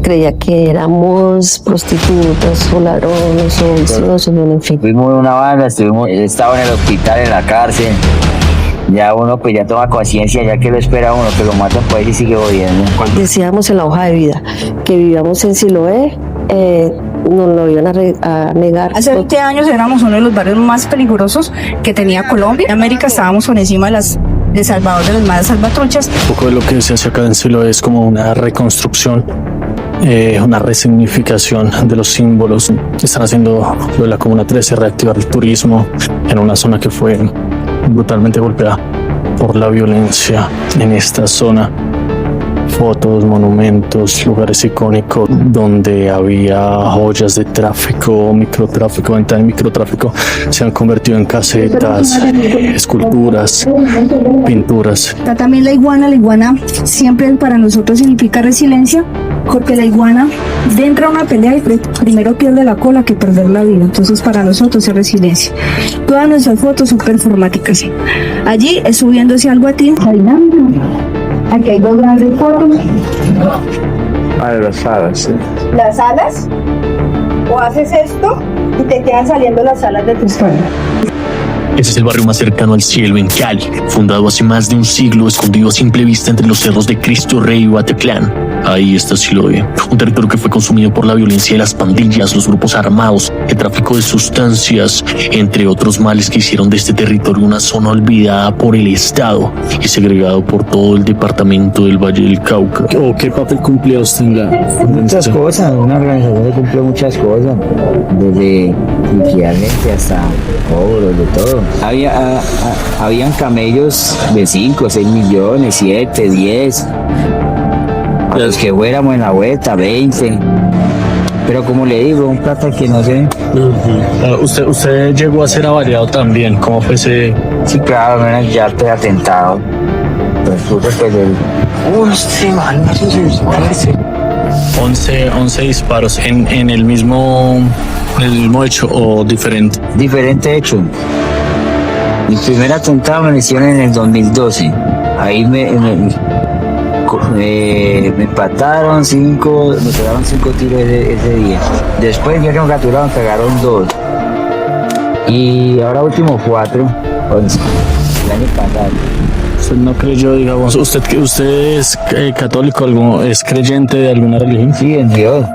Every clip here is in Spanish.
Creía que éramos prostitutas o ladrones o viciosos, bueno, en fin. Fuimos una banda, estaba en el hospital, en la cárcel. Ya uno pues ya toma conciencia, ya que lo espera uno, que lo matan pues y sigue jodiendo. Decíamos en la hoja de vida que vivíamos en Siloé, nos lo iban a negar. Hace 20 años éramos uno de los barrios más peligrosos que tenía Colombia. En América estábamos por encima de Salvador, de los más salvatruchas. Un poco de lo que se hace acá en Siloé es como una reconstrucción, una resignificación de los símbolos. Están haciendo lo de la Comuna 13, reactivar el turismo en una zona que fue brutalmente golpeada por la violencia en esta zona. Fotos, monumentos, lugares icónicos donde había joyas de tráfico, microtráfico, venta de microtráfico, se han convertido en casetas, esculturas, pinturas. También la iguana siempre para nosotros significa resiliencia, porque la iguana dentro de una pelea y primero pierde la cola que perder la vida. Entonces para nosotros es resiliencia. Todas nuestras fotos son performáticas. Allí es subiéndose algo a ti. Aquí hay dos grandes fotos. Las alas, sí. Las alas, o haces esto y te quedan saliendo las alas de tu espalda. Ese es el barrio más cercano al cielo en Cali, fundado hace más de un siglo, escondido a simple vista entre los cerros de Cristo Rey y Bataclan. Ahí está Siloé, un territorio que fue consumido por la violencia de las pandillas, los grupos armados, el tráfico de sustancias, entre otros males que hicieron de este territorio una zona olvidada por el Estado y segregado por todo el departamento del Valle del Cauca. ¿Qué papel cumplía usted en la... Muchas cosas, una organización que cumple muchas cosas, desde vigilar gente hasta cobros, de todo. Habían camellos de 5, 6 millones, 7, 10. A los que fuéramos en la vuelta, 20. Pero como le digo, un plata que no sé. Usted llegó a ser avaliado también, ¿cómo fue ese...? Sí, claro, no era el yate de atentado. Pues el... Hostia, man, 11 disparos en el mismo hecho o diferente. Diferente hecho. Mi primer atentado me lo hicieron en el 2012. Ahí me empataron 5, me pegaron 5 tiros ese día. Después ya que me capturaron, pegaron 2. Y ahora último 4, 11, el año pasado. ¿Usted no creyó, digamos, usted es católico, es creyente de alguna religión? Sí, en Dios.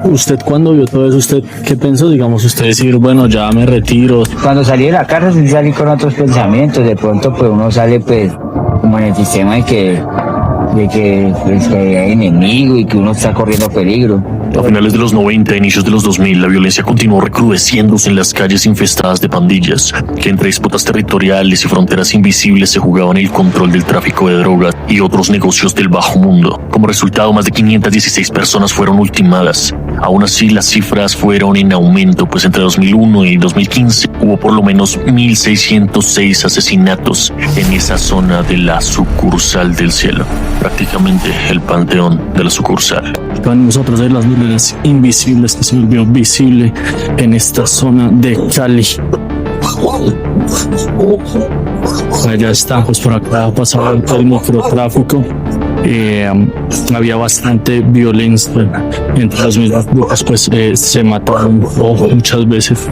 ¿Usted cuando vio todo eso, usted qué pensó? Digamos, usted decir, bueno, ya me retiro. Cuando salí de la cárcel salí con otros pensamientos. De pronto pues uno sale pues como en el sistema de que hay enemigo y que uno está corriendo peligro. A finales de los 90, inicios de los 2000, la violencia continuó recrudeciéndose en las calles infestadas de pandillas, que entre disputas territoriales y fronteras invisibles se jugaban el control del tráfico de drogas y otros negocios del bajo mundo. Como resultado, más de 516 personas fueron ultimadas. Aún así, las cifras fueron en aumento, pues entre 2001 y 2015 hubo por lo menos 1.606 asesinatos en esa zona de la sucursal del cielo, prácticamente el panteón de la sucursal. Nosotros de las violencias invisibles que se volvió visible en esta zona de Cali. Allá está, pues por acá pasaba el microtráfico. Había bastante violencia entre las mismas grupos, pues se mataron muchas veces,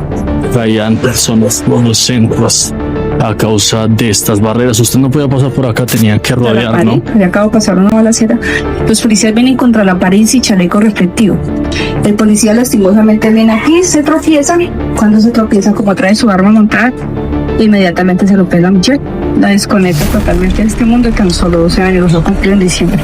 caían personas inocentes a causa de estas barreras. Usted no podía pasar por acá, tenía que rodear, ¿no? Le acabo de pasar una balacera. Los policías vienen contra la pared sin chaleco reflectivo. El policía lastimosamente viene aquí, se tropieza. Cuando se tropieza, como trae su arma montada, inmediatamente se lo pega a Michelle. La desconecta totalmente de este mundo, que tan solo 12 años lo cumplió en diciembre.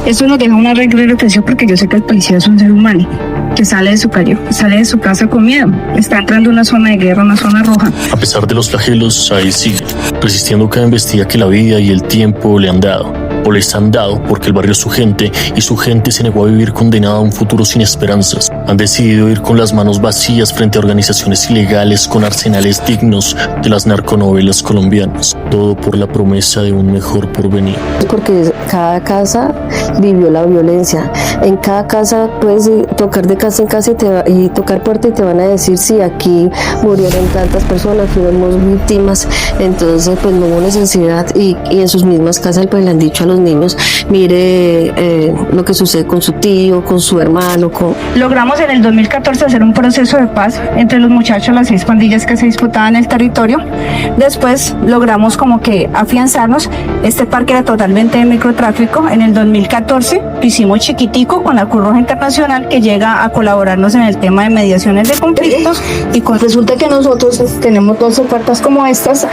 Esto nos deja una regla de reflexión, porque yo sé que el policía es un ser humano que sale de su calle, sale de su casa con miedo. Está entrando a una zona de guerra, una zona roja. A pesar de los flagelos, ahí sigue, resistiendo cada embestida que la vida y el tiempo le han dado, o les han dado, porque el barrio es su gente, y su gente se negó a vivir condenada a un futuro sin esperanzas. Han decidido ir con las manos vacías frente a organizaciones ilegales con arsenales dignos de las narconovelas colombianas, todo por la promesa de un mejor porvenir. Porque cada casa vivió la violencia. En cada casa puedes tocar de casa en casa y tocar puerta y te van a decir si aquí murieron tantas personas, fuimos víctimas. Entonces pues no hubo necesidad, y en sus mismas casas pues le han dicho a los niños, mire lo que sucede con su tío, con su hermano, Logramos en el 2014 hacer un proceso de paz entre los muchachos, las 6 pandillas que se disputaban el territorio. Después logramos como que afianzarnos. Este parque era totalmente de microtráfico. En el 2014 lo hicimos chiquitico con la Cruz Roja Internacional, que llega a colaborarnos en el tema de mediaciones de conflictos, y resulta que nosotros tenemos 12 puertas como estas.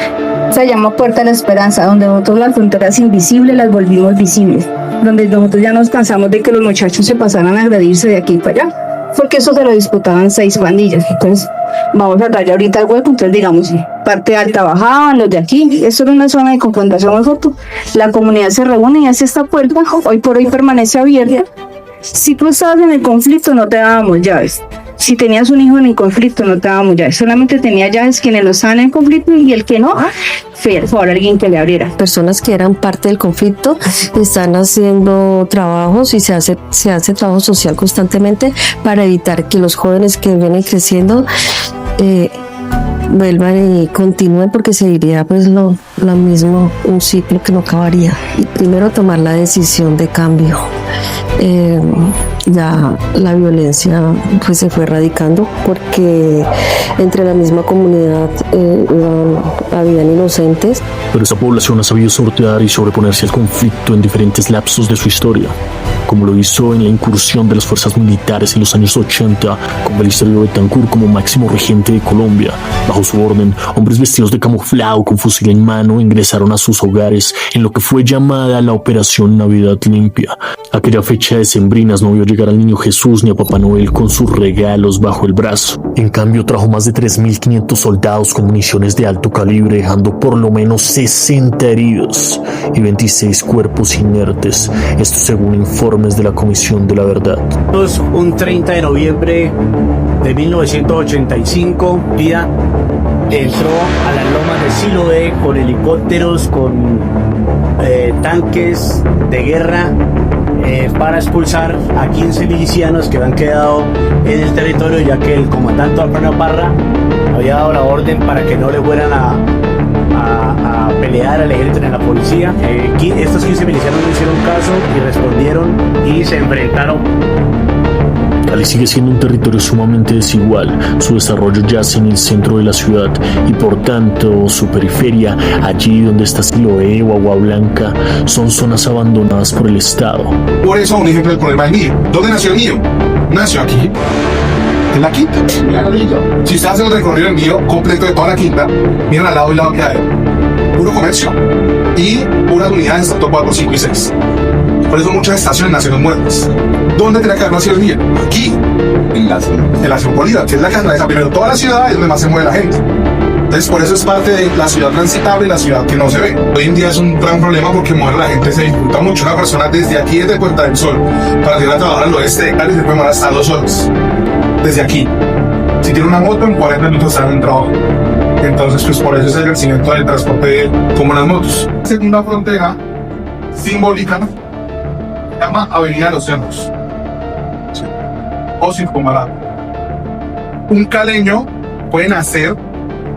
Se llama Puerta de la Esperanza, donde nosotros las fronteras invisibles las volvimos visibles, donde nosotros ya nos cansamos de que los muchachos se pasaran a agredirse de aquí para allá, porque eso se lo disputaban 6 pandillas. Entonces vamos a darle ahorita el hueco. Entonces, digamos, parte alta bajaban los de aquí. Esto era una zona de confrontación muy fuerte. La comunidad se reúne y hace esta puerta. Hoy por hoy permanece abierta. Si tú estabas en el conflicto, no te dábamos llaves. Si tenías un hijo en el conflicto, no te dábamos llaves. Solamente tenía llaves quienes lo estaban en el conflicto, y el que no, por favor, alguien que le abriera. Personas que eran parte del conflicto están haciendo trabajos, y se hace trabajo social constantemente para evitar que los jóvenes que vienen creciendo vuelvan y continúen, porque seguiría pues lo mismo, un ciclo que no acabaría. Y primero tomar la decisión de cambio. Ya la violencia pues se fue erradicando, porque entre la misma comunidad habían inocentes. Pero esa población ha sabido sortear y sobreponerse al conflicto en diferentes lapsos de su historia, como lo hizo en la incursión de las fuerzas militares en los años 80, con Belisario Betancur como máximo regente de Colombia. Bajo su orden, hombres vestidos de camuflado con fusil en mano ingresaron a sus hogares en lo que fue llamada la Operación Navidad Limpia. Aquella fecha de sembrinas no vio llegar al niño Jesús ni a Papá Noel con sus regalos bajo el brazo. En cambio, trajo más de 3.500 soldados con municiones de alto calibre, dejando por lo menos 60 heridos y 26 cuerpos inertes. Esto según informes de la Comisión de la Verdad. Un 30 de noviembre de 1985, Pía entró a las lomas de Siloé con helicópteros, con tanques de guerra, para expulsar a 15 milicianos que habían quedado en el territorio, ya que el comandante Alfredo Parra había dado la orden para que no le fueran a pelear al ejército ni a la policía. Estos 15 milicianos no hicieron caso y respondieron y se enfrentaron. Cali sigue siendo un territorio sumamente desigual. Su desarrollo yace en el centro de la ciudad y por tanto su periferia, allí donde está Siloé o Agua Blanca, son zonas abandonadas por el Estado. Por eso, un ejemplo del problema del niño. ¿Dónde nació el niño? Nació aquí, en la quinta. Si usted hace un recorrido del niño completo de toda la quinta, miren al lado y lado que hay puro comercio y puras unidades tanto 4, 5 y 6. Por eso muchas estaciones nacieron muertas. ¿Dónde tenía que haber nacido el niño? Aquí, en la Simón Bolívar, que es la que atraviesa primero toda la ciudad, es donde más se mueve la gente. Entonces, por eso es parte de la ciudad transitable y la ciudad que no se ve. Hoy en día es un gran problema porque mover la gente se dificulta mucho. Una persona desde aquí, desde Puerta del Sol, para ir a trabajar al oeste de Cali, se puede mover hasta 2 horas. Desde aquí. Si tiene una moto, en 40 minutos está en el trabajo. Entonces, pues por eso es el crecimiento del transporte como las motos. La segunda frontera simbólica se llama Avenida de los Cerros, ¿sí? O Circunvalar. Un caleño puede nacer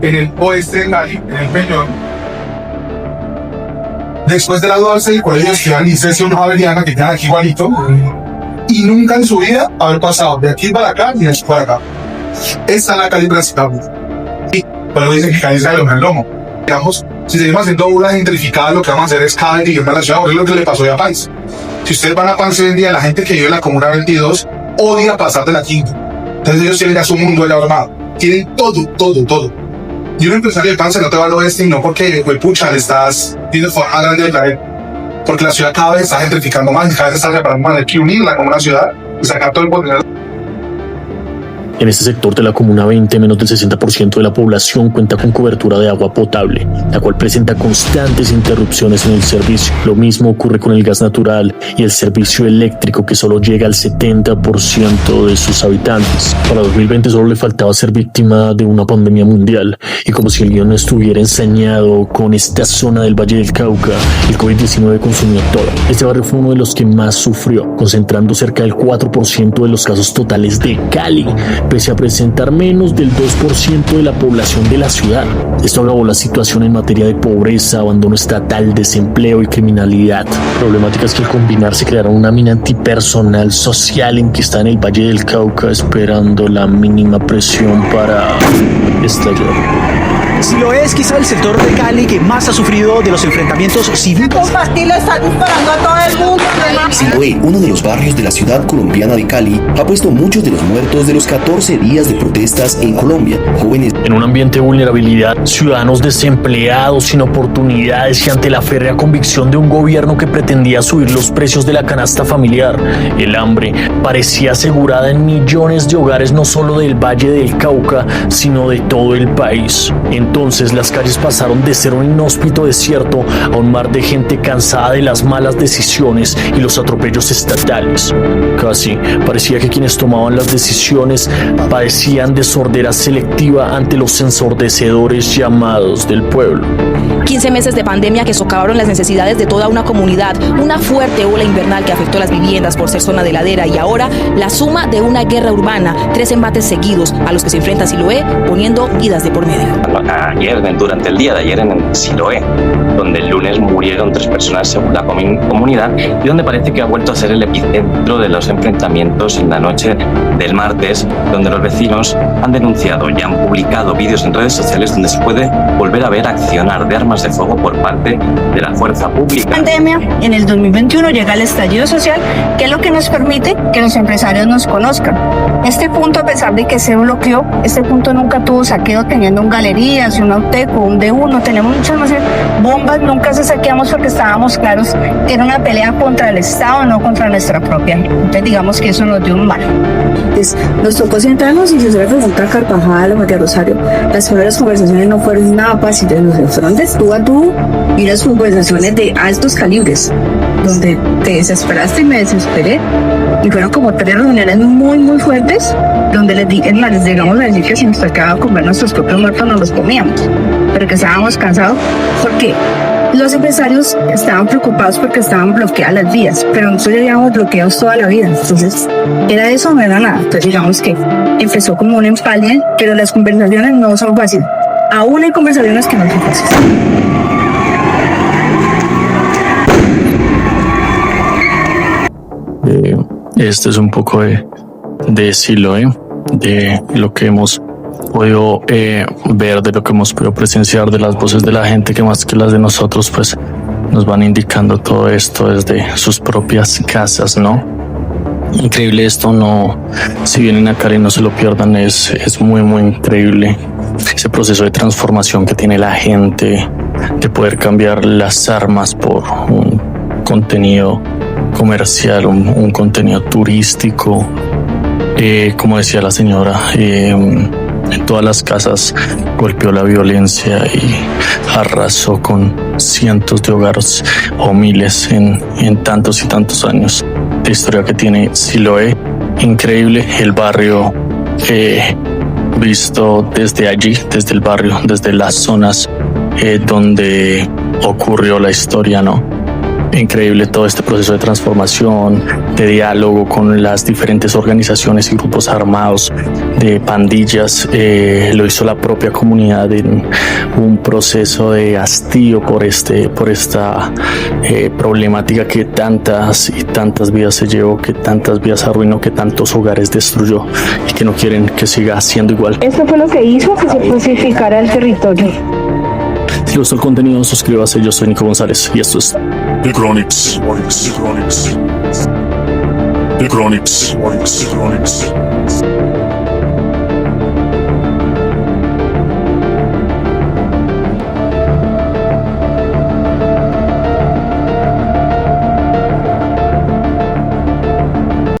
en el oeste de Cali, en el Peñón. Después de graduarse del colegio, estudiar licencia Javeriana, que queda aquí igualito, y nunca en su vida haber pasado de aquí para acá ni de aquí para acá. Esta es la Cali transitable. Sí, pero dicen que Cali se aleja el lomo. Digamos, si seguimos haciendo una gentrificada, lo que vamos a hacer es cada vez que a la ciudad, es lo que le pasó ya a Pans. Si ustedes van a Pans hoy en día, la gente que vive en la Comuna 22 odia pasar de la quinta. Entonces ellos tienen ya su mundo de armado. Tienen todo. Y un empresario de Pans no te va al oeste y no porque, pues, pucha, le estás viendo forma grande de traer. Porque la ciudad cada vez está gentrificando más y cada vez está separando más. Hay que unirla como una ciudad y sacar todo el potencial. En este sector de la Comuna 20, menos del 60% de la población cuenta con cobertura de agua potable, la cual presenta constantes interrupciones en el servicio. Lo mismo ocurre con el gas natural y el servicio eléctrico, que solo llega al 70% de sus habitantes. Para 2020 solo le faltaba ser víctima de una pandemia mundial, y como si el guión no estuviera ensañado con esta zona del Valle del Cauca, el COVID-19 consumió todo. Este barrio fue uno de los que más sufrió, concentrando cerca del 4% de los casos totales de Cali. pese a presentar menos del 2% de la población de la ciudad. Esto agravó la situación en materia de pobreza, abandono estatal, desempleo y criminalidad. Problemáticas que al combinarse crearon una mina antipersonal social en que está en el Valle del Cauca esperando la mínima presión para estallar. Siloé es quizá el sector de Cali que más ha sufrido de los enfrentamientos civiles. Compartirlo, están disparando a todo el mundo. Siloé, uno de los barrios de la ciudad colombiana de Cali, ha puesto muchos de los muertos de los 14 días de protestas en Colombia. Jóvenes en un ambiente de vulnerabilidad, ciudadanos desempleados, sin oportunidades y ante la férrea convicción de un gobierno que pretendía subir los precios de la canasta familiar. El hambre parecía asegurada en millones de hogares no solo del Valle del Cauca, sino de todo el país. Entonces las calles pasaron de ser un inhóspito desierto a un mar de gente cansada de las malas decisiones y los atropellos estatales. Casi parecía que quienes tomaban las decisiones padecían de sordera selectiva ante los ensordecedores llamados del pueblo. 15 meses de pandemia que socavaron las necesidades de toda una comunidad, una fuerte ola invernal que afectó las viviendas por ser zona de ladera y ahora la suma de una guerra urbana, 3 embates seguidos a los que se enfrenta Siloé poniendo vidas de por medio. Ayer, durante el día de ayer en Siloé, donde el lunes murieron 3 personas según la comunidad y donde parece que ha vuelto a ser el epicentro de los enfrentamientos en la noche del martes, donde los vecinos han denunciado y han publicado vídeos en redes sociales donde se puede volver a ver accionar de armas de fuego por parte de la fuerza pública. La pandemia en el 2021 llega el estallido social, que es lo que nos permite que los empresarios nos conozcan. Este punto, a pesar de que se bloqueó, este punto nunca tuvo saqueo teniendo un galerías, un Auteco, un D1, tenemos muchas más bombas, nunca se saqueamos porque estábamos claros que era una pelea contra el Estado, no contra nuestra propia. Entonces digamos que eso nos dio un mal. Entonces, nos tocó sentarnos y si se representa Carvajal o María Rosario, las primeras conversaciones no fueron nada fáciles, los enfrentes tú a tú y unas conversaciones de altos calibres, donde te desesperaste y me desesperé, y fueron como 3 reuniones muy fuertes, donde les llegamos a decir que si nos tocaba comer nuestros propios muertos no los comíamos, pero que estábamos cansados porque los empresarios estaban preocupados porque estaban bloqueadas las vías, pero nosotros ya llevábamos bloqueados toda la vida, entonces era eso, no era nada. Entonces digamos que empezó como un empalme, pero las conversaciones no son fáciles, aún hay conversaciones que no son fáciles. Este es un poco de Siloé, de lo que hemos podido ver, de lo que hemos podido presenciar, de las voces de la gente que más que las de nosotros pues nos van indicando todo esto desde sus propias casas, ¿no? Increíble esto, no, si vienen a Cali no se lo pierdan, es muy increíble ese proceso de transformación que tiene la gente, de poder cambiar las armas por un contenido comercial, un contenido turístico. Como decía la señora, en todas las casas golpeó la violencia y arrasó con cientos de hogares o miles en tantos y tantos años de historia que tiene Siloé. Increíble el barrio visto desde allí, desde el barrio, desde las zonas donde ocurrió la historia, ¿no? Increíble todo este proceso de transformación, de diálogo con las diferentes organizaciones y grupos armados, de pandillas. Lo hizo la propia comunidad en un proceso de hastío por esta problemática que tantas y tantas vidas se llevó, que tantas vidas arruinó, que tantos hogares destruyó y que no quieren que siga siendo igual. Esto fue lo que hizo que se pacificara el territorio. Si les gustó el contenido, suscríbase. Yo soy Nico González y esto es The Chronics.